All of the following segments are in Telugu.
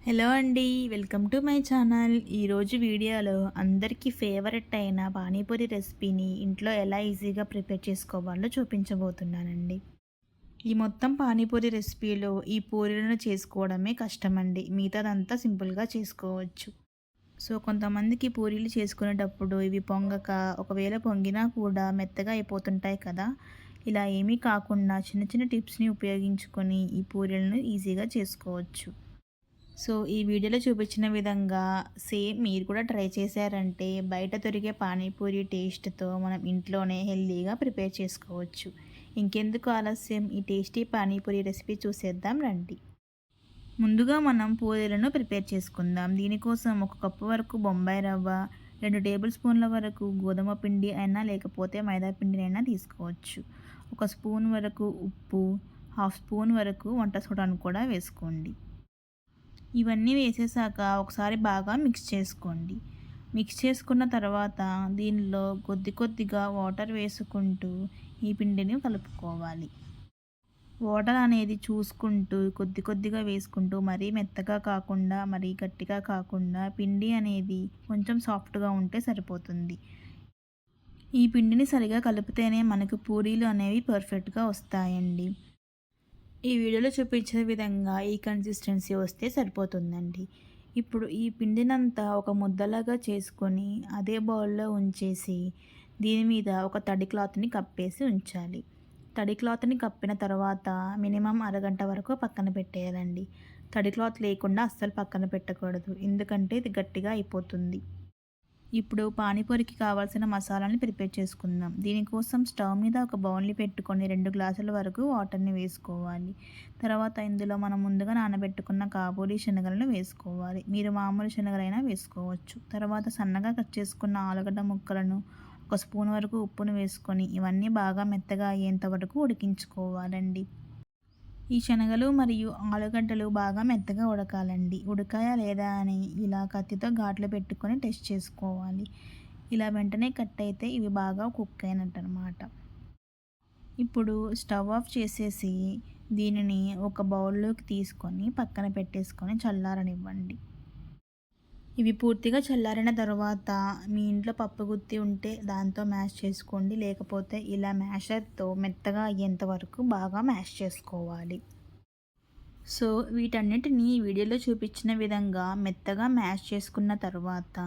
హలో అండి. Welcome to my channel. ఈరోజు వీడియోలో అందరికీ ఫేవరెట్ అయిన పానీపూరి రెసిపీని ఇంట్లో ఎలా ఈజీగా ప్రిపేర్ చేసుకోవాలో చూపించబోతున్నానండి. ఈ మొత్తం పానీపూరి రెసిపీలో ఈ పూరీలను చేసుకోవడమే కష్టమండి. మిగతాదంతా సింపుల్గా చేసుకోవచ్చు. సో కొంతమందికి పూరీలు చేసుకునేటప్పుడు ఇవి పొంగక, ఒకవేళ పొంగినా కూడా మెత్తగా అయిపోతుంటాయి కదా. ఇలా ఏమీ కాకుండా చిన్న చిన్న టిప్స్ని ఉపయోగించుకొని ఈ పూరీలను ఈజీగా చేసుకోవచ్చు. సో ఈ వీడియోలో చూపించిన విధంగా సేమ్ మీరు కూడా ట్రై చేశారంటే బయట దొరికే పానీపూరి టేస్ట్తో మనం ఇంట్లోనే హెల్తీగా ప్రిపేర్ చేసుకోవచ్చు. ఇంకెందుకు ఆలస్యం, ఈ టేస్టీ పానీపూరి రెసిపీ చూసేద్దాం రండి. ముందుగా మనం పూరీలను ప్రిపేర్ చేసుకుందాం. దీనికోసం 1 కప్పు వరకు బొంబాయి రవ్వ, 2 టేబుల్ స్పూన్ల వరకు గోధుమ పిండి అయినా లేకపోతే మైదా పిండినైనా తీసుకోవచ్చు. 1 స్పూన్ వరకు ఉప్పు, 1/2 స్పూన్ వరకు వంట సోడాను కూడా వేసుకోండి. ఇవన్నీ వేసేసాక ఒకసారి బాగా మిక్స్ చేసుకోండి. మిక్స్ చేసుకున్న తర్వాత దీనిలో కొద్ది కొద్దిగా వాటర్ వేసుకుంటూ ఈ పిండిని కలుపుకోవాలి. వాటర్ అనేది చూసుకుంటూ కొద్ది కొద్దిగా వేసుకుంటూ మరీ మెత్తగా కాకుండా మరీ గట్టిగా కాకుండా పిండి అనేది కొంచెం సాఫ్ట్గా ఉంటే సరిపోతుంది. ఈ పిండిని సరిగా కలిపితేనే మనకు పూరీలు అనేవి పర్ఫెక్ట్గా వస్తాయండి. ఈ వీడియోలో చూపించిన విధంగా ఈ కన్సిస్టెన్సీ వస్తే సరిపోతుందండి. ఇప్పుడు ఈ పిండినంతా ఒక ముద్దలాగా చేసుకొని అదే బౌల్లో ఉంచేసి దీని మీద ఒక తడి క్లాత్ని కప్పేసి ఉంచాలి. తడి క్లాత్ని కప్పిన తర్వాత మినిమం అరగంట వరకు పక్కన పెట్టేయాలండి. తడి క్లాత్ లేకుండా అస్సలు పక్కన పెట్టకూడదు, ఎందుకంటే ఇది గట్టిగా అయిపోతుంది. ఇప్పుడు పానీపూరికి కావాల్సిన మసాలాని ప్రిపేర్ చేసుకుందాం. దీనికోసం స్టవ్ మీద ఒక బౌల్ని పెట్టుకొని 2 గ్లాసుల వరకు వాటర్ని వేసుకోవాలి. తర్వాత ఇందులో మనం ముందుగా నానబెట్టుకున్న కాబూలి శనగలను వేసుకోవాలి. మీరు మామూలు శనగలైనా వేసుకోవచ్చు. తర్వాత సన్నగా కట్ చేసుకున్న ఆలుగడ్డ ముక్కలను, 1 స్పూన్ వరకు ఉప్పును వేసుకొని ఇవన్నీ బాగా మెత్తగా అయ్యేంత వరకు ఉడికించుకోవాలండి. ఈ శనగలు మరియు ఆలుగడ్డలు బాగా మెత్తగా ఉడకాలండి. ఉడకాయా లేదా అని ఇలా కత్తితో ఘాట్లు పెట్టుకొని టెస్ట్ చేసుకోవాలి. ఇలా వెంటనే కట్ అయితే ఇవి బాగా కుక్ అయినట్టు అనమాట. ఇప్పుడు స్టవ్ ఆఫ్ చేసేసి దీనిని ఒక బౌల్లోకి తీసుకొని పక్కన పెట్టేసుకొని చల్లారనివ్వండి. ఇవి పూర్తిగా చల్లారిన తర్వాత మీ ఇంట్లో పప్పు గుత్తి ఉంటే దాంతో మ్యాష్ చేసుకోండి. లేకపోతే ఇలా మ్యాషర్తో మెత్తగా అయ్యేంత వరకు బాగా మ్యాష్ చేసుకోవాలి. సో వీటన్నిటిని వీడియోలో చూపించిన విధంగా మెత్తగా మ్యాష్ చేసుకున్న తర్వాత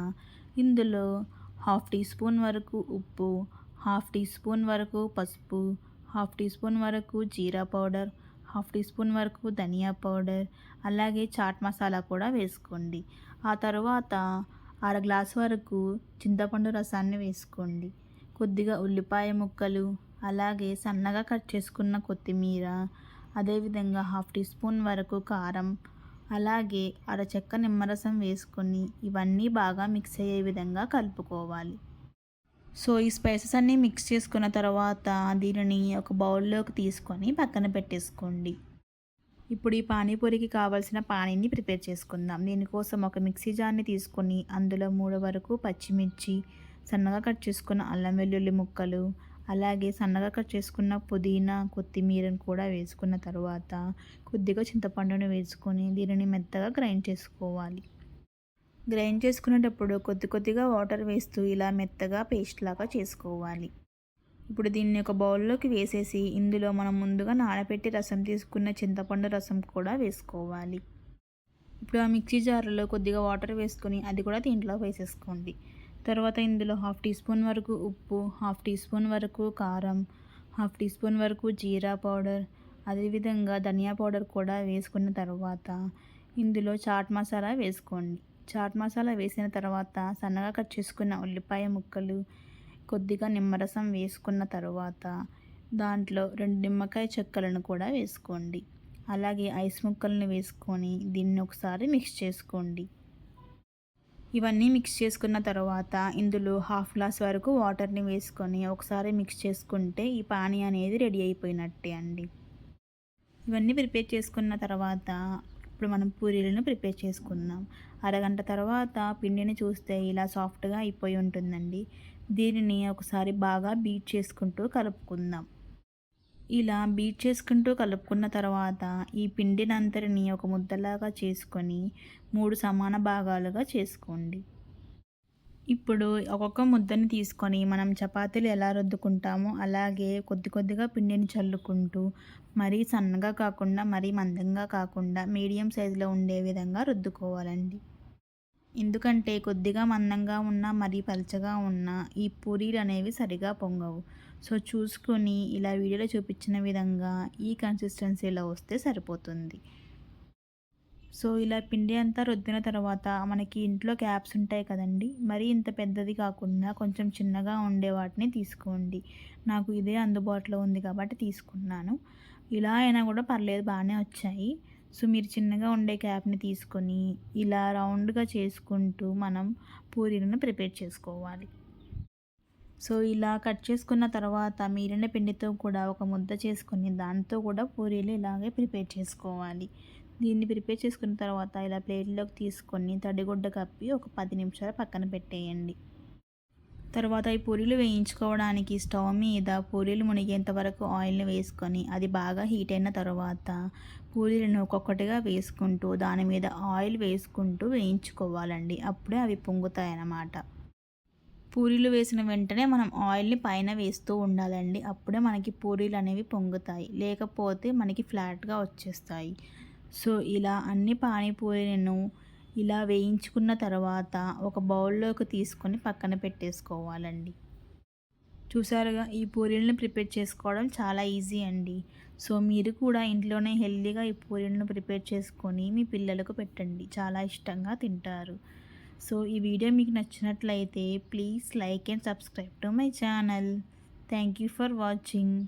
ఇందులో 1/2 టీ స్పూన్ వరకు ఉప్పు, 1/2 టీ స్పూన్ వరకు పసుపు, 1/2 టీ స్పూన్ వరకు జీరా పౌడర్, 1/2 టీ స్పూన్ వరకు ధనియా పౌడర్, అలాగే చాట్ మసాలా కూడా వేసుకోండి. ఆ తర్వాత అర గ్లాస్ వరకు చింతపండు రసాన్ని వేసుకోండి. కొద్దిగా ఉల్లిపాయ ముక్కలు, అలాగే సన్నగా కట్ చేసుకున్న కొత్తిమీర, అదేవిధంగా 1/2 టీ స్పూన్ వరకు కారం, అలాగే అరచెక్క నిమ్మరసం వేసుకొని ఇవన్నీ బాగా మిక్స్ అయ్యే విధంగా కలుపుకోవాలి. సో ఈ స్పైసెస్ అన్నీ మిక్స్ చేసుకున్న తర్వాత దీనిని ఒక బౌల్లోకి తీసుకొని పక్కన పెట్టేసుకోండి. ఇప్పుడు ఈ పానీపూరికి కావాల్సిన పానీని ప్రిపేర్ చేసుకుందాం. దీనికోసం ఒక మిక్సీ జార్ని తీసుకొని అందులో 3 వరకు పచ్చిమిర్చి, సన్నగా కట్ చేసుకున్న అల్లం వెల్లుల్లి ముక్కలు, అలాగే సన్నగా కట్ చేసుకున్న పుదీనా, కొత్తిమీరను కూడా వేసుకున్న తర్వాత కొద్దిగా చింతపండును వేసుకొని దీనిని మెత్తగా గ్రైండ్ చేసుకోవాలి. గ్రైండ్ చేసుకునేటప్పుడు కొద్ది కొద్దిగా వాటర్ వేస్తూ ఇలా మెత్తగా పేస్ట్ లాగా చేసుకోవాలి. ఇప్పుడు దీన్ని ఒక బౌల్లోకి వేసేసి ఇందులో మనం ముందుగా నానబెట్టి రసం తీసుకున్న చింతపండు రసం కూడా వేసుకోవాలి. ఇప్పుడు ఆ మిక్సీ జార్లో కొద్దిగా వాటర్ వేసుకొని అది కూడా దీంట్లో వేసేసుకోండి. తర్వాత ఇందులో 1/2 టీ స్పూన్ వరకు ఉప్పు, 1/2 టీ స్పూన్ వరకు కారం, 1/2 టీ స్పూన్ వరకు జీరా పౌడర్, అదేవిధంగా ధనియా పౌడర్ కూడా వేసుకున్న తర్వాత ఇందులో చాట్ మసాలా వేసుకోండి. చాట్ మసాలా వేసిన తర్వాత సన్నగా కట్ చేసుకున్న ఉల్లిపాయ ముక్కలు, కొద్దిగా నిమ్మరసం వేసుకున్న తర్వాత దాంట్లో 2 నిమ్మకాయ చెక్కలను కూడా వేసుకోండి. అలాగే ఐస్ ముక్కలను వేసుకొని దీన్ని ఒకసారి మిక్స్ చేసుకోండి. ఇవన్నీ మిక్స్ చేసుకున్న తర్వాత ఇందులో 1/2 గ్లాస్ వరకు వాటర్ని వేసుకొని ఒకసారి మిక్స్ చేసుకుంటే ఈ పానీ అనేది రెడీ అయిపోయినట్టే అండి. ఇవన్నీ ప్రిపేర్ చేసుకున్న తర్వాత ఇప్పుడు మనం పూరీలను ప్రిపేర్ చేసుకుందాం. అరగంట తర్వాత పిండిని చూస్తే ఇలా సాఫ్ట్గా అయిపోయి ఉంటుందండి. దీనిని ఒకసారి బాగా బీట్ చేసుకుంటూ కలుపుకుందాం. ఇలా బీట్ చేసుకుంటూ కలుపుకున్న తర్వాత ఈ పిండినంతటిని ఒక ముద్దలాగా చేసుకొని 3 సమాన భాగాలుగా చేసుకోండి. ఇప్పుడు ఒక్కొక్క ముద్దని తీసుకొని మనం చపాతీలు ఎలా రుద్దుకుంటామో అలాగే కొద్ది కొద్దిగా పిండిని చల్లుకుంటూ మరీ సన్నగా కాకుండా మరీ మందంగా కాకుండా మీడియం సైజులో ఉండే విధంగా రుద్దుకోవాలండి. ఎందుకంటే కొద్దిగా మందంగా ఉన్నా మరీ పలచగా ఉన్నా ఈ పూరీలు అనేవి సరిగా పొంగవు. సో చూసుకొని ఇలా వీడియోలో చూపించిన విధంగా ఈ కన్సిస్టెన్సీలో వస్తే సరిపోతుంది. సో ఇలా పిండి అంతా రుద్దిన తర్వాత మనకి ఇంట్లో క్యాప్స్ ఉంటాయి కదండీ! మరీ ఇంత పెద్దది కాకుండా కొంచెం చిన్నగా ఉండే వాటిని తీసుకోండి. నాకు ఇదే అందుబాటులో ఉంది కాబట్టి తీసుకున్నాను. ఇలా అయినా కూడా పర్లేదు, బానే వచ్చాయి. సో మీరు చిన్నగా ఉండే క్యాప్‌ని తీసుకొని ఇలా రౌండ్‌గా చేసుకుంటూ మనం పూరీలను ప్రిపేర్ చేసుకోవాలి. సో ఇలా కట్ చేసుకున్న తర్వాత మిగిలిన పిండితో కూడా ఒక ముద్ద చేసుకొని దాంతో కూడా పూరీలు ఇలాగే ప్రిపేర్ చేసుకోవాలి. దీన్ని ప్రిపేర్ చేసుకున్న తర్వాత ఇలా ప్లేట్‌లోకి తీసుకొని తడిగుడ్డ కప్పి ఒక 10 నిమిషాలు పక్కన పెట్టేయండి. తర్వాత ఈ పూరీలు వేయించుకోవడానికి స్టవ్ మీద పూరీలు మునిగేంత వరకు ఆయిల్‌ని వేసుకొని అది బాగా హీట్ అయిన తర్వాత పూరీలను ఒక్కొక్కటిగా వేసుకుంటూ దాని మీద ఆయిల్ వేసుకుంటూ వేయించుకోవాలండి. అప్పుడే అవి పొంగుతాయన్నమాట. పూరీలు వేసిన వెంటనే మనం ఆయిల్‌ని పైన వేస్తూ ఉండాలండి. అప్పుడే మనకి పూరీలు అనేవి పొంగుతాయి. లేకపోతే మనకి ఫ్లాట్‌గా వచ్చేస్తాయి. సో ఇలా అన్ని పానీపూరీలను ఇలా వేయించుకున్న తర్వాత ఒక బౌల్‌లోకి తీసుకొని పక్కన పెట్టేసుకోవాలండి. చూసారుగా, ఈ పూరీలను ప్రిపేర్ చేసుకోవడం చాలా ఈజీ అండి. సో మీరు కూడా ఇంట్లోనే హెల్తీగా ఈ పూరీలను ప్రిపేర్ చేసుకొని మీ పిల్లలకు పెట్టండి. చాలా ఇష్టంగా తింటారు. సో ఈ వీడియో మీకు నచ్చినట్లయితే please like and subscribe to my channel. Thank you for watching.